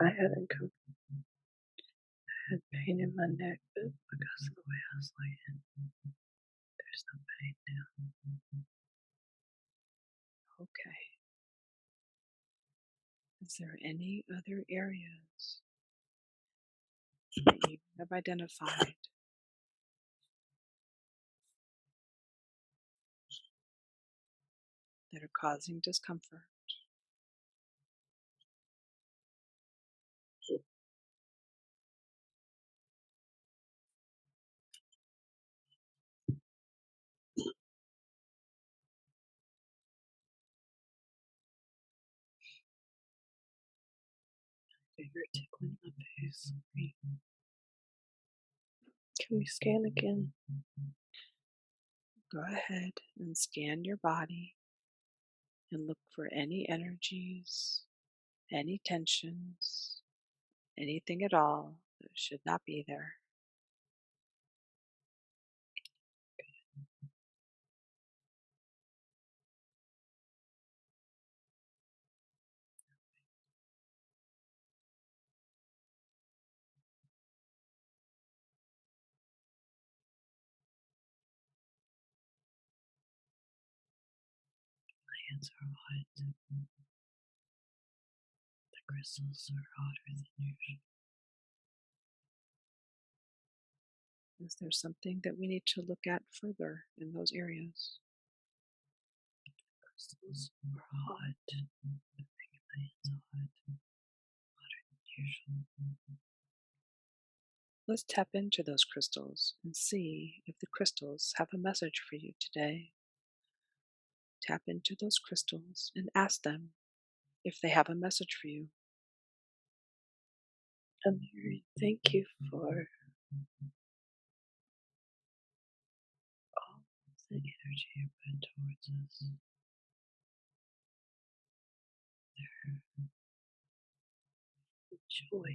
I hadn't come. I had pain in my neck, but because of the way I was laying, there's no pain now. Okay. Is there any other areas that you have identified that are causing discomfort? You're tickling my face. Can we scan again? Go ahead and scan your body and look for any energies, any tensions, anything at all that should not be there. My hands are hot. The crystals are hotter than usual. Is there something that we need to look at further in those areas? The crystals are hot. They're making my hands hot. Hotter than usual. Let's tap into those crystals and see if the crystals have a message for you today. Tap into those crystals and ask them if they have a message for you. Amiri, thank you for all the energy you put towards us. Their joy.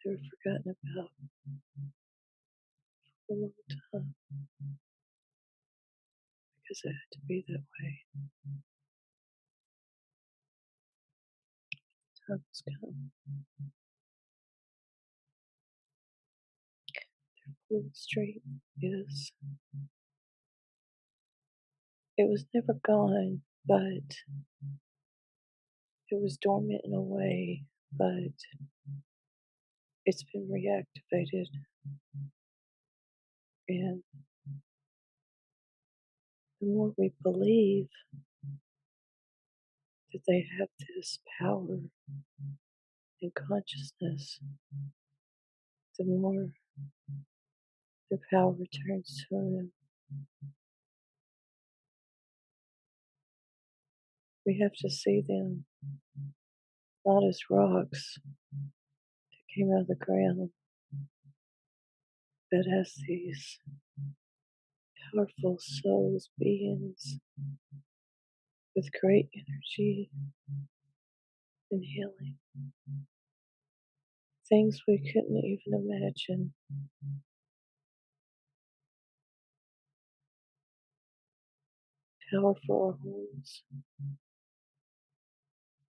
They were forgotten about for a long time because it had to be that way. Time has come. Their full strength is. It was never gone, but it was dormant in a way, but it's been reactivated. And the more we believe that they have this power and consciousness, the more their power returns to them. We have to see them not as rocks that came out of the ground, but as these powerful souls, beings with great energy and healing. Things we couldn't even imagine. Powerful homes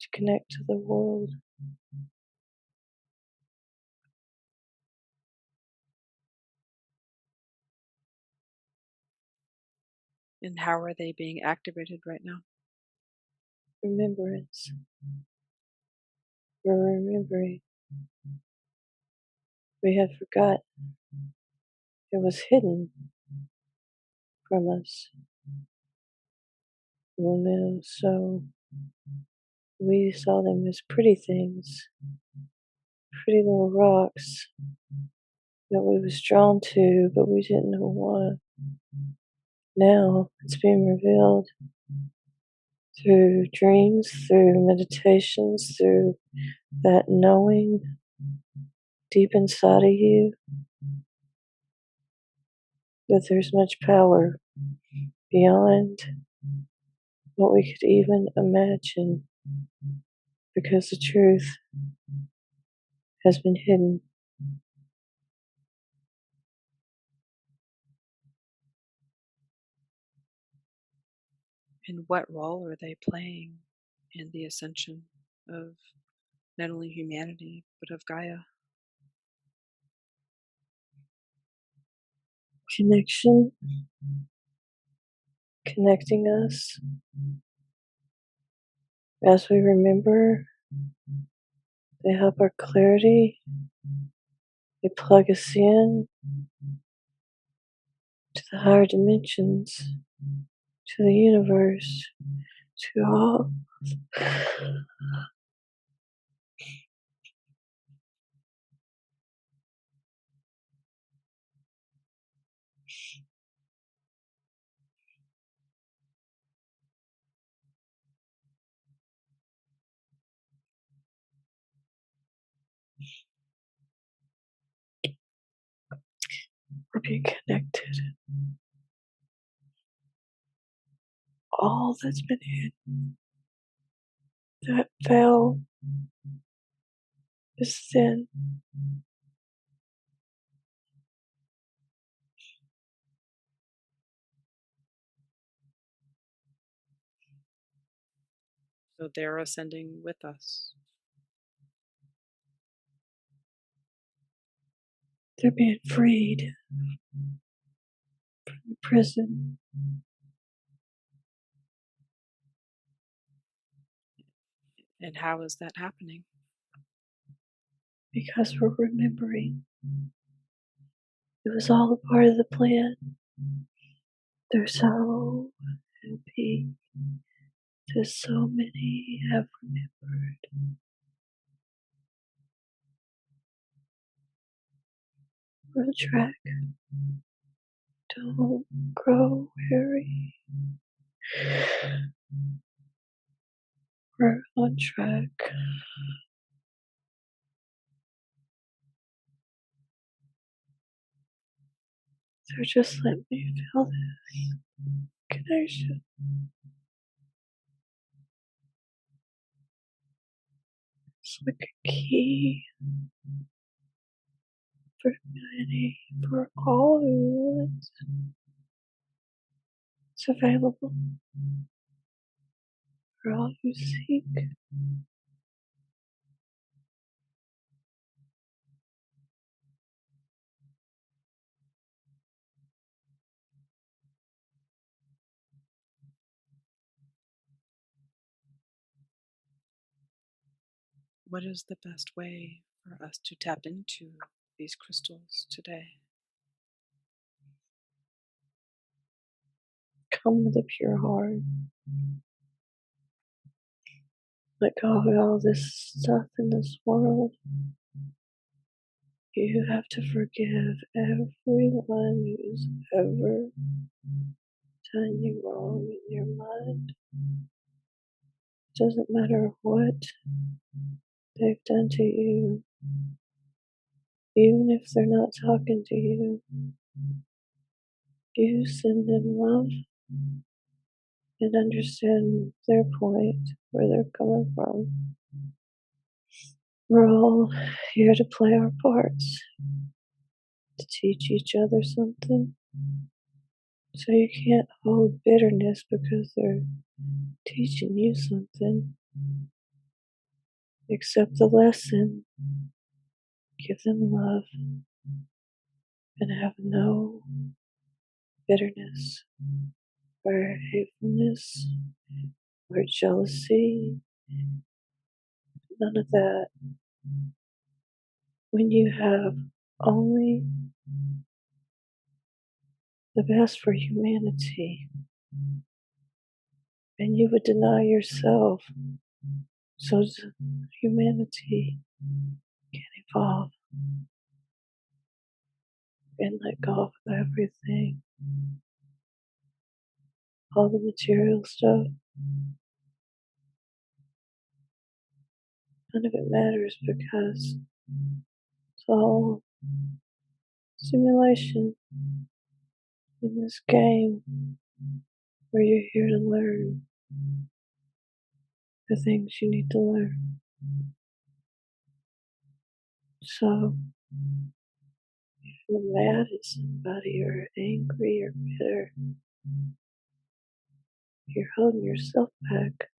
to connect to the world. And how are they being activated right now? Remembrance. We're remembering. We had forgotten. It was hidden from us. Well, no, so we saw them as pretty things, pretty little rocks that we was drawn to, but we didn't know why. Now it's being revealed through dreams, through meditations, through that knowing deep inside of you that there's much power beyond what we could even imagine, because the truth has been hidden. And what role are they playing in the ascension of not only humanity, but of Gaia? Connection, connecting us as we remember. They help our clarity. They plug us in to the higher dimensions, to the universe, to all. We're being connected. All that's been hidden, that veil is thin. So they're ascending with us. They're being freed from the prison. And how is that happening? Because we're remembering. It was all a part of the plan. They're so happy that so many have remembered. We're on track. Don't grow weary. We're on track. So just let me feel this connection. It's like a key for humanity, for all who wants. It's available for all who seek. What is the best way for us to tap into these crystals today? Come with a pure heart. Let go of all this stuff in this world. You have to forgive everyone who's ever done you wrong in your mind. It doesn't matter what they've done to you, even if they're not talking to you. You send them love and understand their point, where they're coming from. We're all here to play our parts, to teach each other something. So you can't hold bitterness because they're teaching you something. Accept the lesson, give them love, and have no bitterness or hatefulness or jealousy. None of that. When you have only the best for humanity and you would deny yourself so humanity can evolve and let go of everything, all the material stuff. None of it matters because it's all simulation in this game where you're here to learn the things you need to learn. So, if you're mad at somebody or angry or bitter, You're holding yourself back.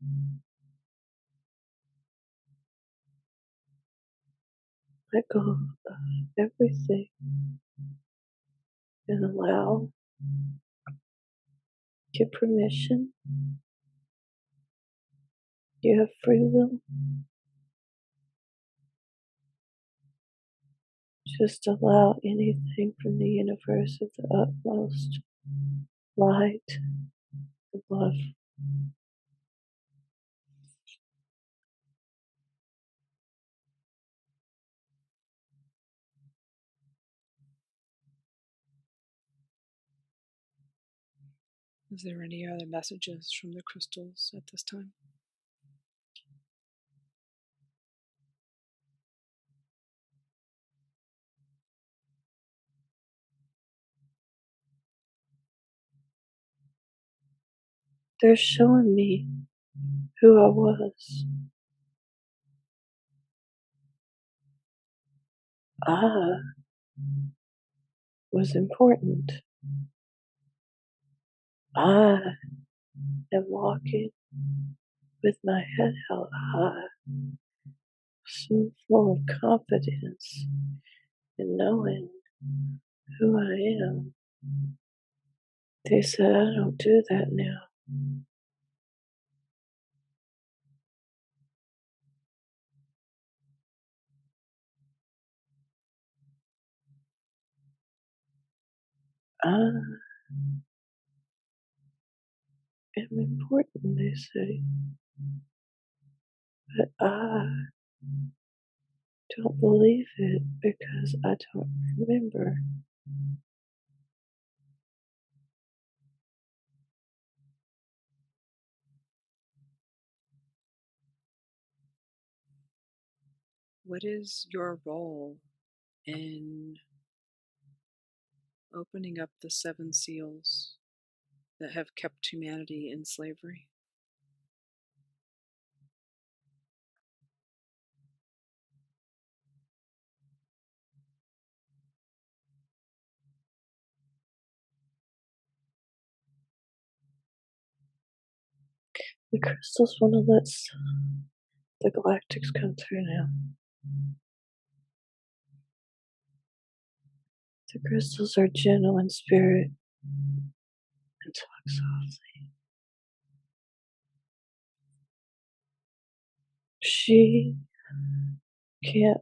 Let go of everything and allow, give permission. You have free will. Just allow anything from the universe of the utmost light and love. Is there any other messages from the crystals at this time? They're showing me who I was. I was important. I am walking with my head held high, so full of confidence in knowing who I am. They said I don't do that now. I am important, they say, but I don't believe it because I don't remember. What is your role in opening up the 7 seals that have kept humanity in slavery? The crystals want to let the galactics come through now. The crystals are gentle in spirit and talk softly. She can't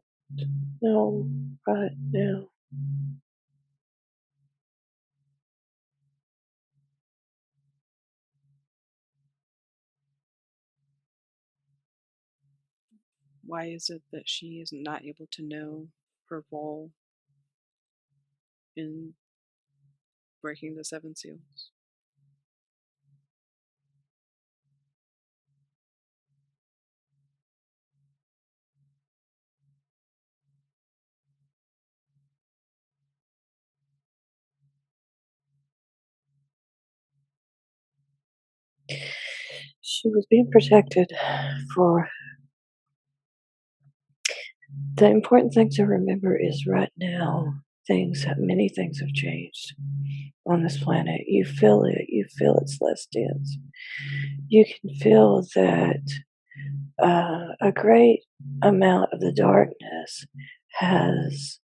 know right now. Why is it that she is not able to know her role in breaking the 7 seals? She was being protected for the important thing to remember is right now many things have changed on this planet. You feel it, it's less dense. You can feel that a great amount of the darkness has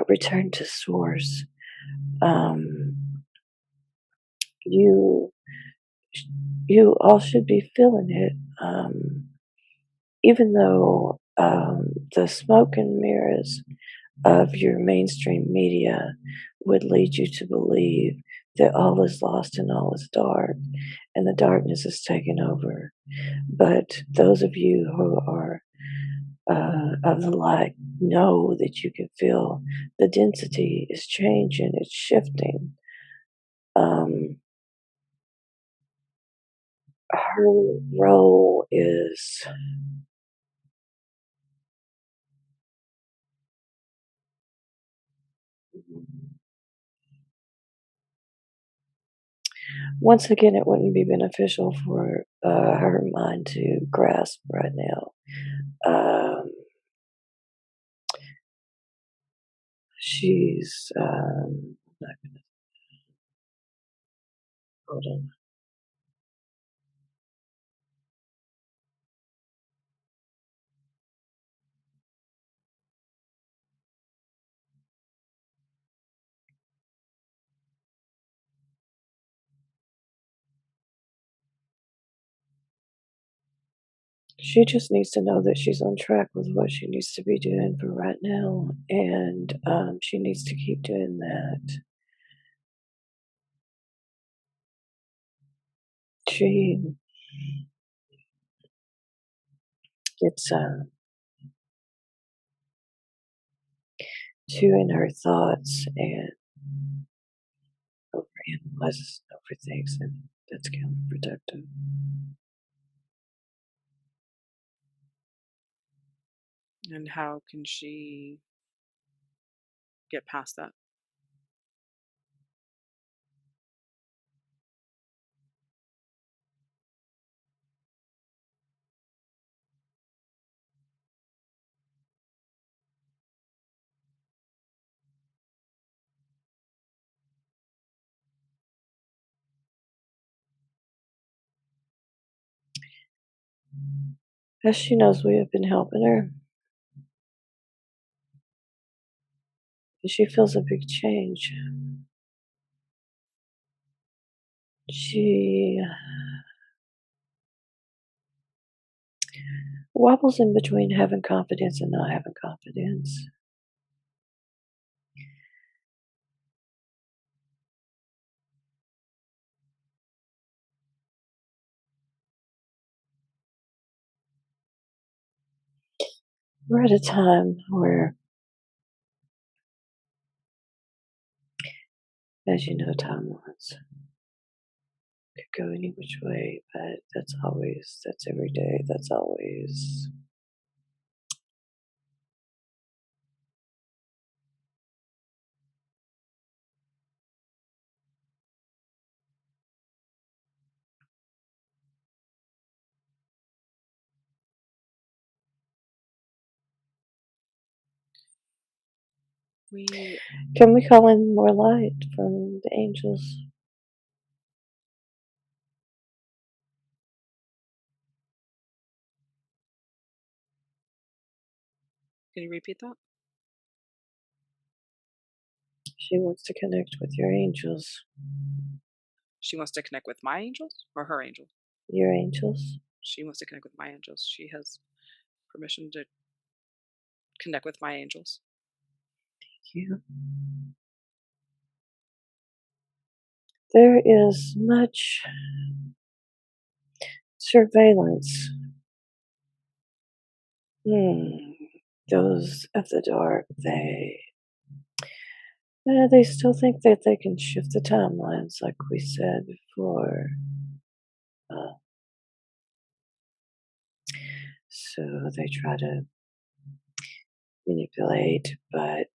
returned to source. Um, you you all should be feeling it, even though the smoke and mirrors of your mainstream media would lead you to believe that all is lost and all is dark and the darkness is taken over. But those of you who are of the light know that you can feel the density is changing, it's shifting. Um, her role is once again, it wouldn't be beneficial for her mind to grasp right now. She's not gonna hold on. She just needs to know that she's on track with what she needs to be doing for right now, and she needs to keep doing that. She gets too in her thoughts and overanalyzes and overthinks, and that's counterproductive. And how can she get past that? As she knows, we have been helping her, and she feels a big change. She wobbles in between having confidence and not having confidence. We're at a time where, as you know, timelines could go any which way, but that's every day, that's always. We Can we call in more light from the angels? Can you repeat that? She wants to connect with your angels. She wants to connect with my angels or her angels? Your angels? She wants to connect with my angels. She has permission to connect with my angels. You. There is much surveillance. Those of the dark, they still think that they can shift the timelines, like we said before. Uh, so they try to manipulate, but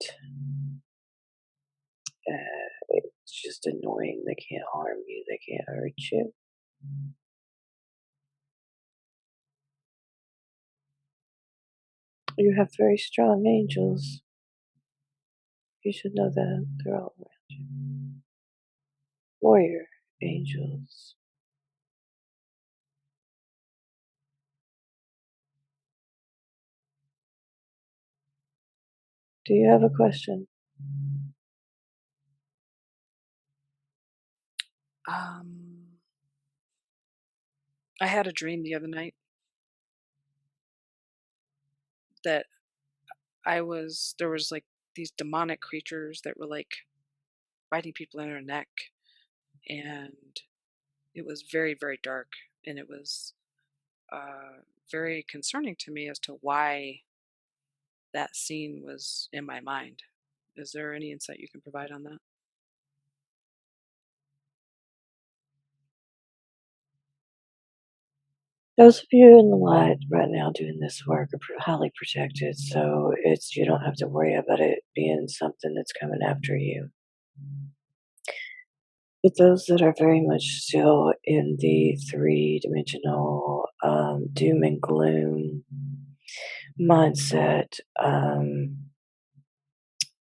it's just annoying. They can't harm you, they can't hurt you. You have very strong angels. You should know that. They're all around you. Warrior angels. Do you have a question? Um, I had a dream the other night that there was like these demonic creatures that were like biting people in their neck, and it was very, very dark, and it was very concerning to me as to why that scene was in my mind. Is there any insight you can provide on that? Those of you in the light right now doing this work are highly protected, so you don't have to worry about it being something that's coming after you. But those that are very much still in the three-dimensional doom and gloom mindset,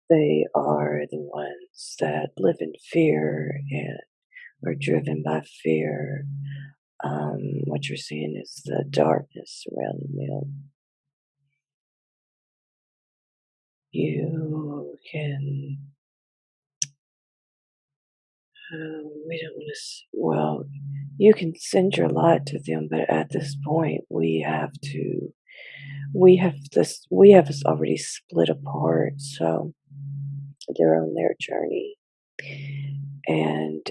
they are the ones that live in fear and are driven by fear. What you're seeing is the darkness surrounding them. You can We don't want to. Well, you can send your light to them, but at this point, we have to. We have this. We have us already split apart, so they're on their journey, and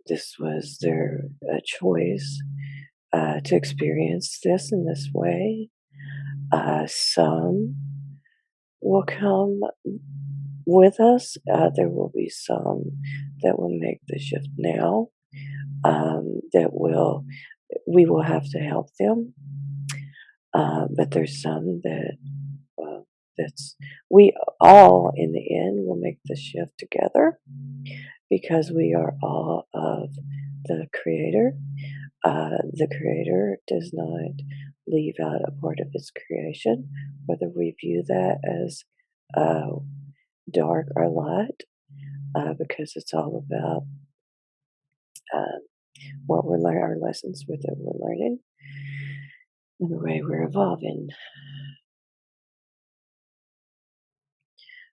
this was their choice to experience this in this way. Some will come with us. There will be some that will make the shift now. That will we will have to help them. But there's some that that's we all in the end will make the shift together because we are all of the Creator. The Creator does not leave out a part of His creation, whether we view that as dark or light, because it's all about uh, what we're learning, our lessons with it we're learning, and the way we're evolving.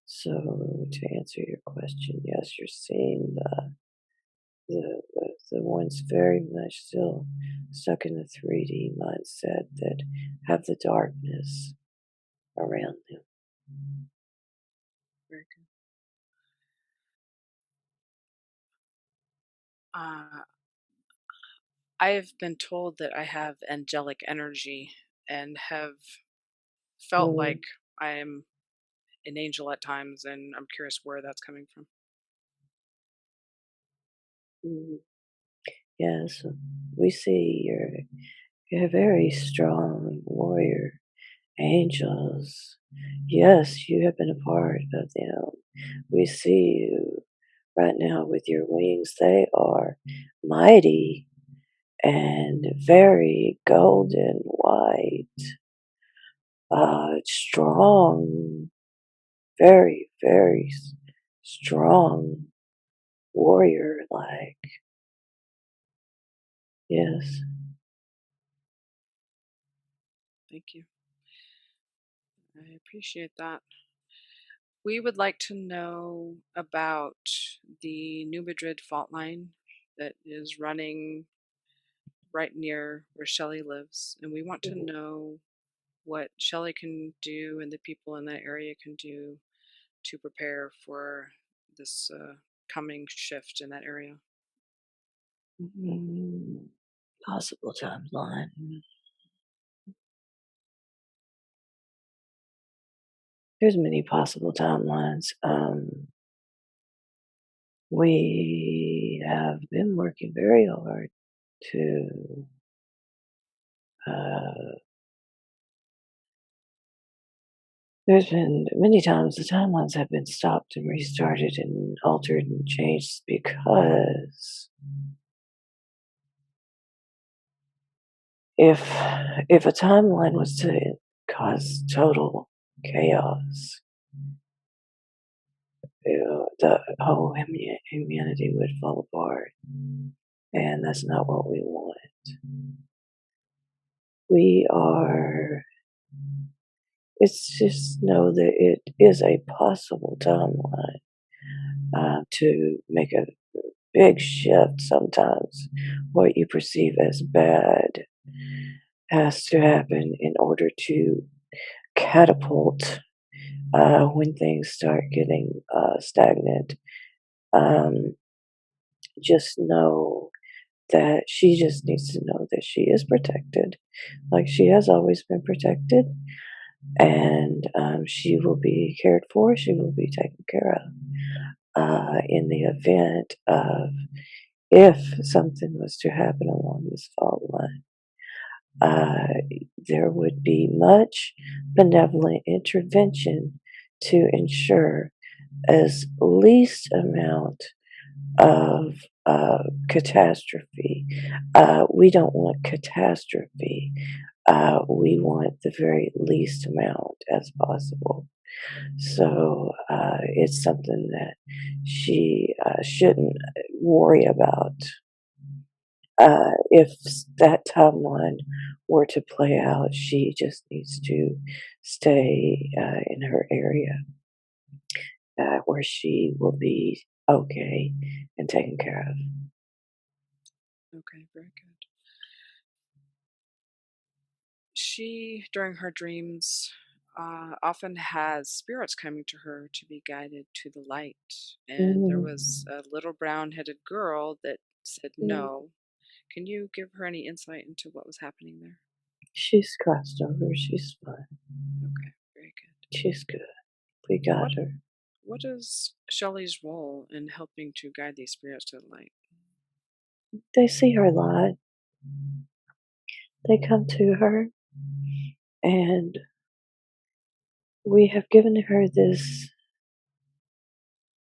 So, to answer your question, yes, you're seeing the ones very much still stuck in the 3D mindset that have the darkness around them. Very good. Uh, I've been told that I have angelic energy and have felt Mm, like I am an angel at times, and I'm curious where that's coming from. mm. Yes, we see you're a very strong warrior, angels. Yes, you have been a part of them. We see you right now with your wings. They are mighty and very golden white, strong, very, very strong warrior like. Yes. Thank you. I appreciate that. We would like to know about the New Madrid fault line that is running right near where Shelley lives, and we want to Mhm. know what Shelley can do and the people in that area can do to prepare for this coming shift in that area. Possible timeline. There's many possible timelines. We have been working very hard to. Uh, there's been many times the timelines have been stopped and restarted and altered and changed because if if a timeline was to cause total chaos, the whole humanity would fall apart, and that's not what we want. We are. It's just know that it is a possible timeline to make a big shift. Sometimes what you perceive as bad has to happen in order to catapult when things start getting stagnant. Um, just know that she just needs to know that she is protected, like she has always been protected, and she will be cared for, she will be taken care of. In the event of if something was to happen along this fault line, uh, there would be much benevolent intervention to ensure as least amount of catastrophe. We don't want catastrophe. We want the very least amount as possible. So it's something that she shouldn't worry about. If that timeline were to play out, she just needs to stay in her area where she will be okay and taken care of. Okay, very good. She, during her dreams, often has spirits coming to her to be guided to the light. And there was Mm, a little brown headed girl that said mm. no. Can you give her any insight into what was happening there? She's crossed over. She's fine. Okay, very good. She's good. We got What her. what is Shelley's role in helping to guide these spirits to the light? They see her light. They come to her, and we have given her this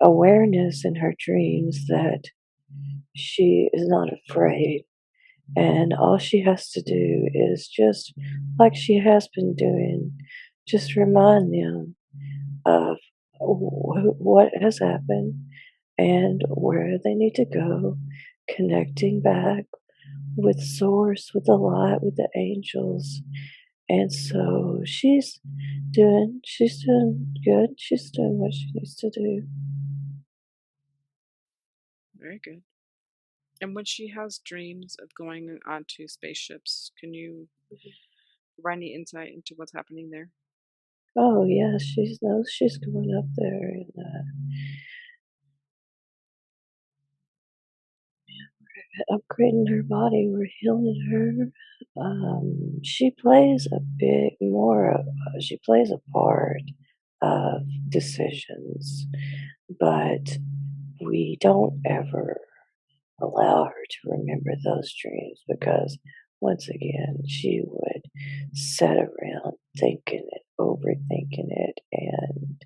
awareness in her dreams that she is not afraid. And all she has to do is just like she has been doing, just remind them of what has happened and where they need to go, connecting back with Source, with the light, with the angels. And so she's doing good. She's doing what she needs to do. Very good. And when she has dreams of going onto spaceships, can you provide any insight into what's happening there? Oh yeah, she knows she's going up there, and upgrading her body. We're healing her. She plays a bit more. She plays a part of decisions, but we don't ever allow her to remember those dreams because once again she would sit around thinking it, overthinking it, and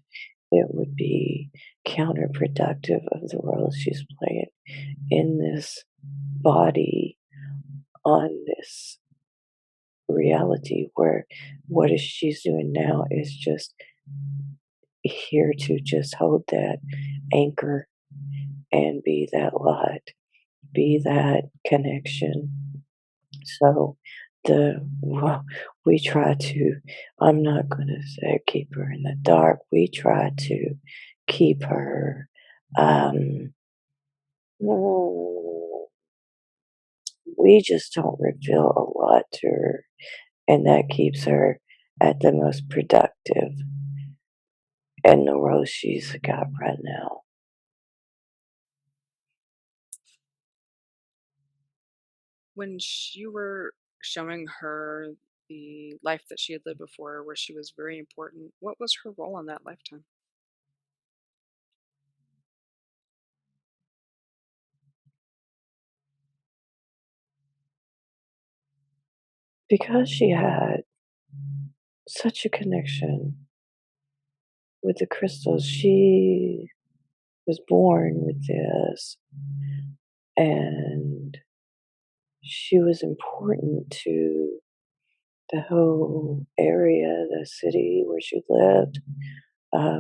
it would be counterproductive of the role she's playing in this body on this reality where what is she's doing now is just here to just hold that anchor and be that light, be that connection. So well, we try to, I'm not going to say keep her in the dark. We try to keep her, um, mm, we just don't reveal a lot to her, and that keeps her at the most productive in the role she's got right now. When you were showing her the life that she had lived before, where she was very important, what was her role in that lifetime? Because she had such a connection with the crystals, she was born with this, and she was important to the whole area, the city where she lived,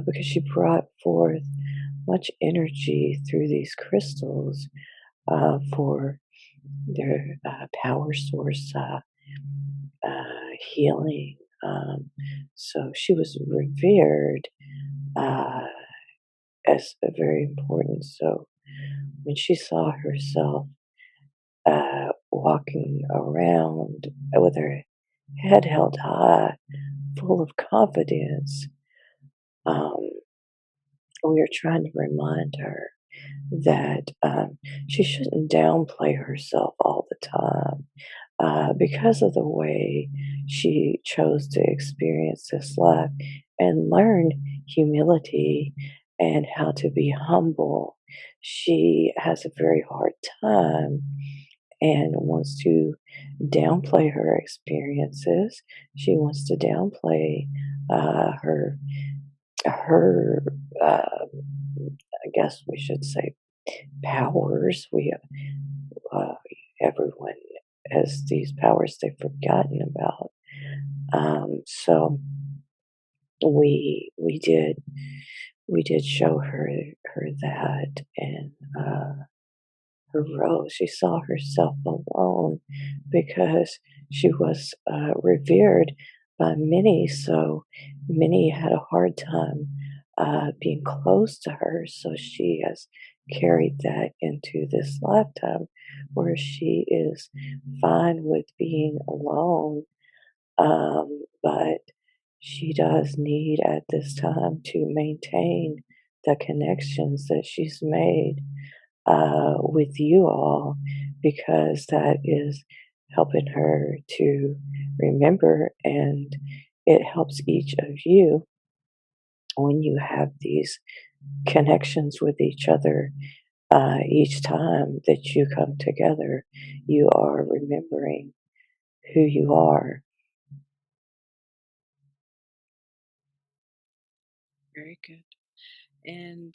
because she brought forth much energy through these crystals for their power source healing. So she was revered uh, as a very important. So when she saw herself walking around with her head held high, full of confidence, um, we are trying to remind her that she shouldn't downplay herself all the time because of the way she chose to experience this life and learn humility and how to be humble. She has a very hard time and wants to downplay her experiences. She wants to downplay her her I guess we should say powers. Uh, Everyone has these powers they've forgotten about. So we did we did show her that and her role. She saw herself alone because she was revered by many. So many had a hard time being close to her. So she has carried that into this lifetime where she is fine with being alone. But she does need at this time to maintain the connections that she's made with you all because that is helping her to remember, and it helps each of you when you have these connections with each other. Each time that you come together, you are remembering who you are. Very good. And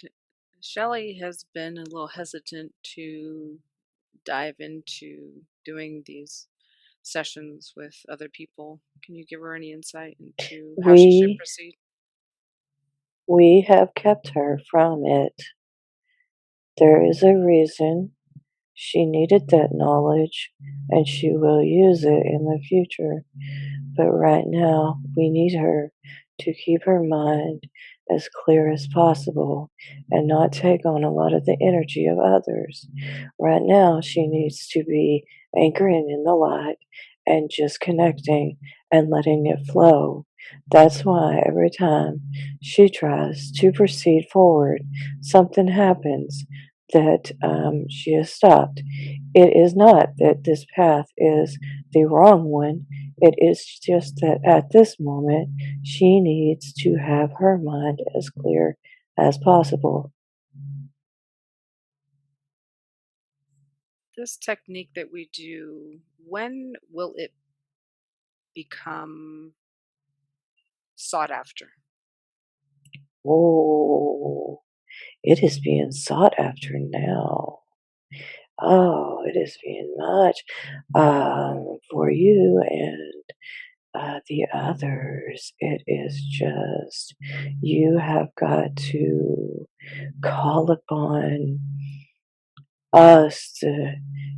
Shelley has been a little hesitant to dive into doing these sessions with other people. Can you give her any insight into how she should We proceed? we have kept her from it. There is a reason. She needed that knowledge, and she will use it in the future. But right now, we need her to keep her mind as clear as possible and not take on a lot of the energy of others. Right now, she needs to be anchoring in the light and just connecting and letting it flow. That's why every time she tries to proceed forward, something happens that she is stopped. It is not that this path is the wrong one. It is just that at this moment, she needs to have her mind as clear as possible. This technique that we do, when will it become sought after? Oh, it is being sought after now. Oh, it is being much for you and the others. It is just, you have got to call upon us,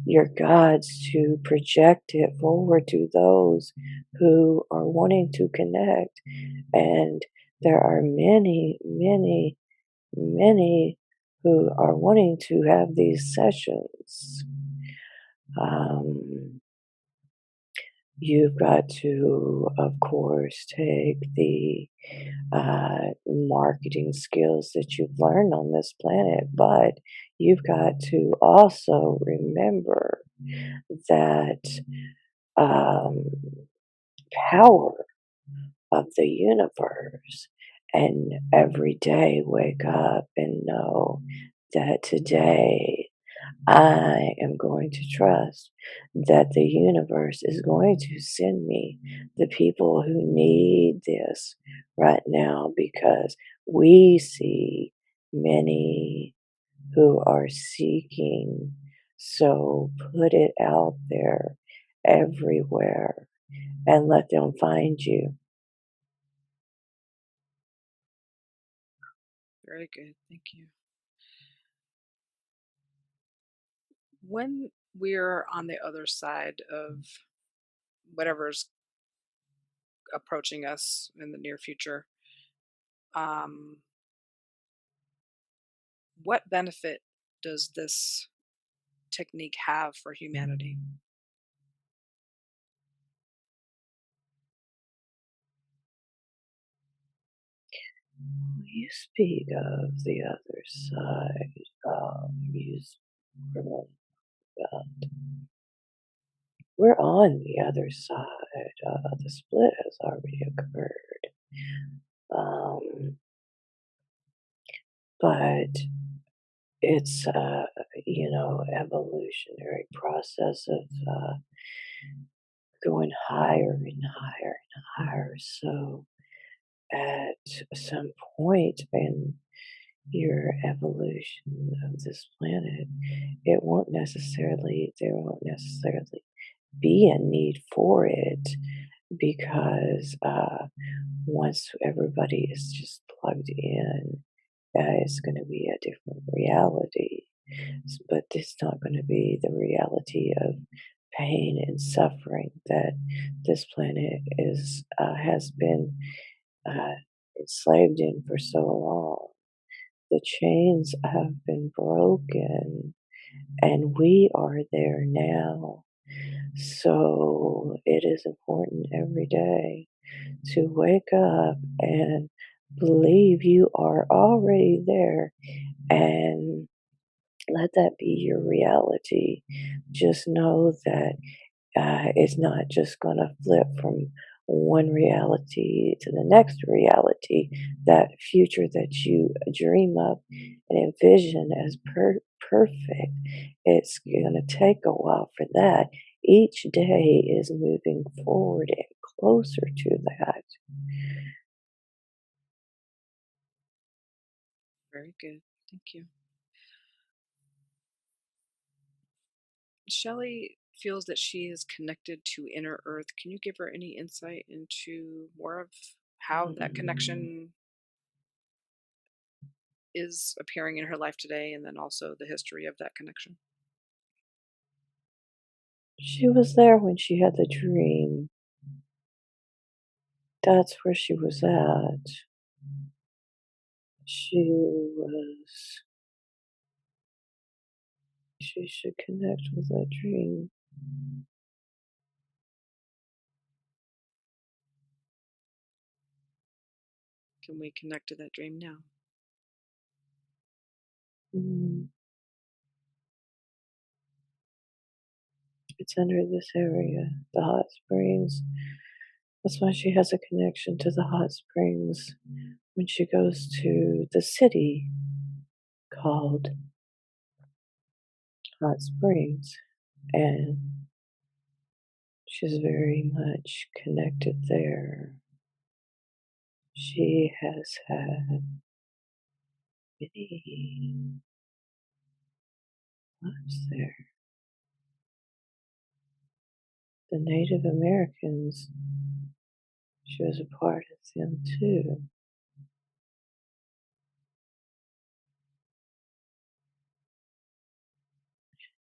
your gods, to project it forward to those who are wanting to connect. And there are many, many, many who are wanting to have these sessions. Um, you've got to, of course, take the marketing skills that you've learned on this planet, but you've got to also remember that um, power of the universe, and every day wake up and know that today I am going to trust that the universe is going to send me the people who need this right now, because we see many who are seeking. So put it out there everywhere and let them find you. Very good. Thank you. When we're on the other side of whatever's approaching us in the near future, um, what benefit does this technique have for humanity? When you speak of the other side, you remember that we're on the other side. The split has already occurred. Um, but it's evolutionary process of going higher and higher and higher. So at some point in your evolution of this planet, there won't necessarily be a need for it, because once everybody is just plugged in, it's going to be a different reality. But it's not going to be the reality of pain and suffering that this planet is has been uh, enslaved in for so long. The chains have been broken, and we are there now. So it is important every day to wake up and believe you are already there and let that be your reality. Just know that it's not just going to flip from one reality to the next reality. That future that you dream of and envision as perfect, it's going to take a while for that. Each day is moving forward and closer to that. Very good. Thank you. Shelley feels that she is connected to inner earth. Can you give her any insight into more of how that connection is appearing in her life today, and then also the history of that connection? She was there when she had the dream. That's where she was at. She was, she should connect with that dream. Can we connect to that dream now? Mm, it's under this area, the hot springs. That's why she has a connection to the hot springs when she goes to the city called Hot Springs. And she's very much connected there. She has had many lives there. The Native Americans, she was a part of them too.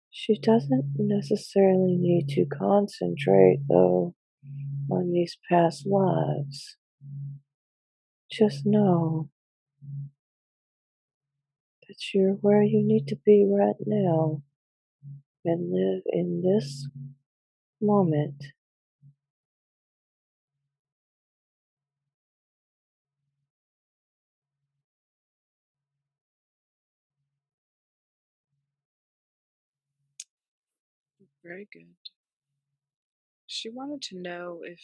She doesn't necessarily need to concentrate, though, on these past lives. Just know that you're where you need to be right now and live in this moment. Very good. She wanted to know if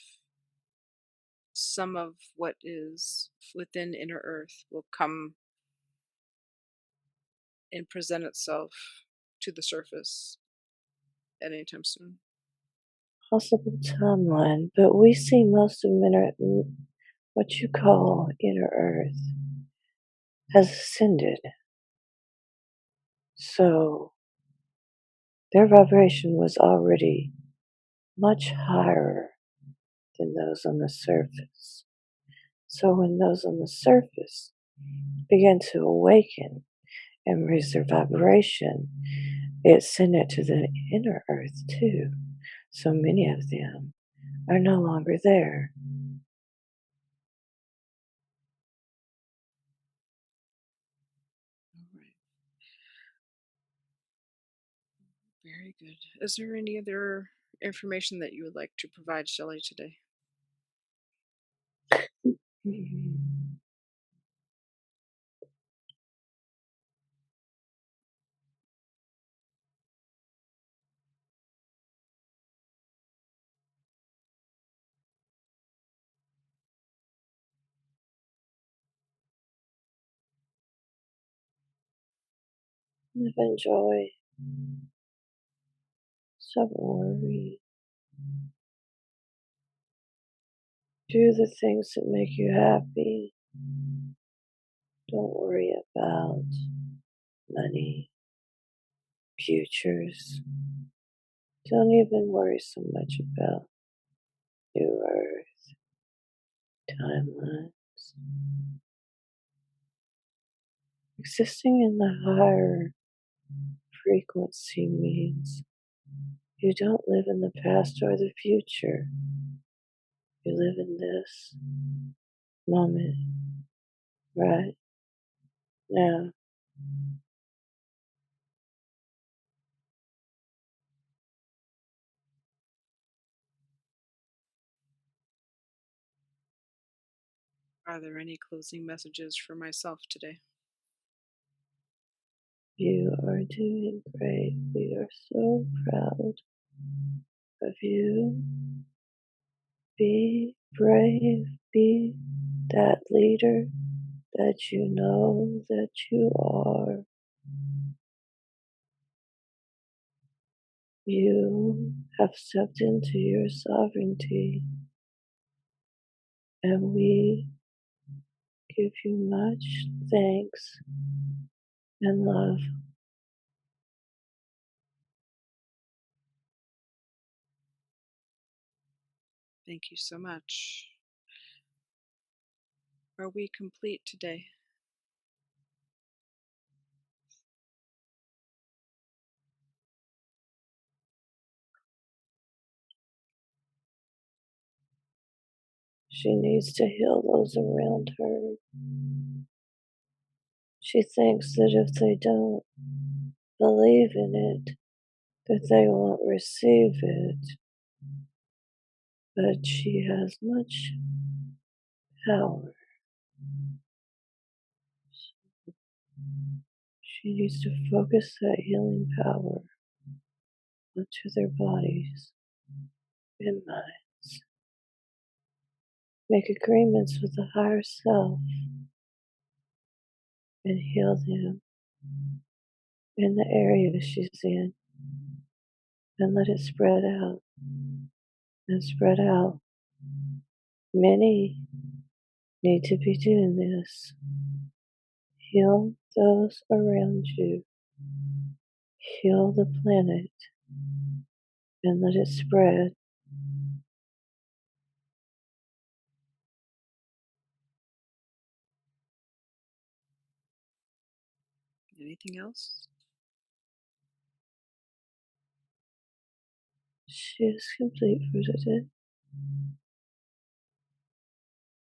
some of what is within inner earth will come and present itself to the surface at any time soon. Possible timeline, but we see most of what you call inner earth has ascended. So their vibration was already much higher than those on the surface. So when those on the surface begin to awaken and raise their vibration, it sent it to the inner earth too. So many of them are no longer there. All right. Very good. Is there any other information that you would like to provide Shelley today? Mhm. Live in joy. Stop worry. Do the things that make you happy. Don't worry about money, futures. Don't even worry so much about new earth, timelines. Existing in the higher frequency means you don't live in the past or the future. You live in this moment Right. Now, Are there any closing messages for myself today? you are doing great. We are so proud of you. Be brave. Be that leader that you know that you are. You have stepped into your sovereignty, and we give you much thanks and love. Thank you so much. Are we complete today? She needs to heal those around her. She thinks that if they don't believe in it, that they won't receive it. But she has much power. She needs to focus that healing power onto their bodies and minds. Make agreements with the higher self and heal them in the area she's in, and let it spread out and spread out. Many need to be doing this. Heal those around you, heal the planet, and let it spread. Anything else? She is complete for today.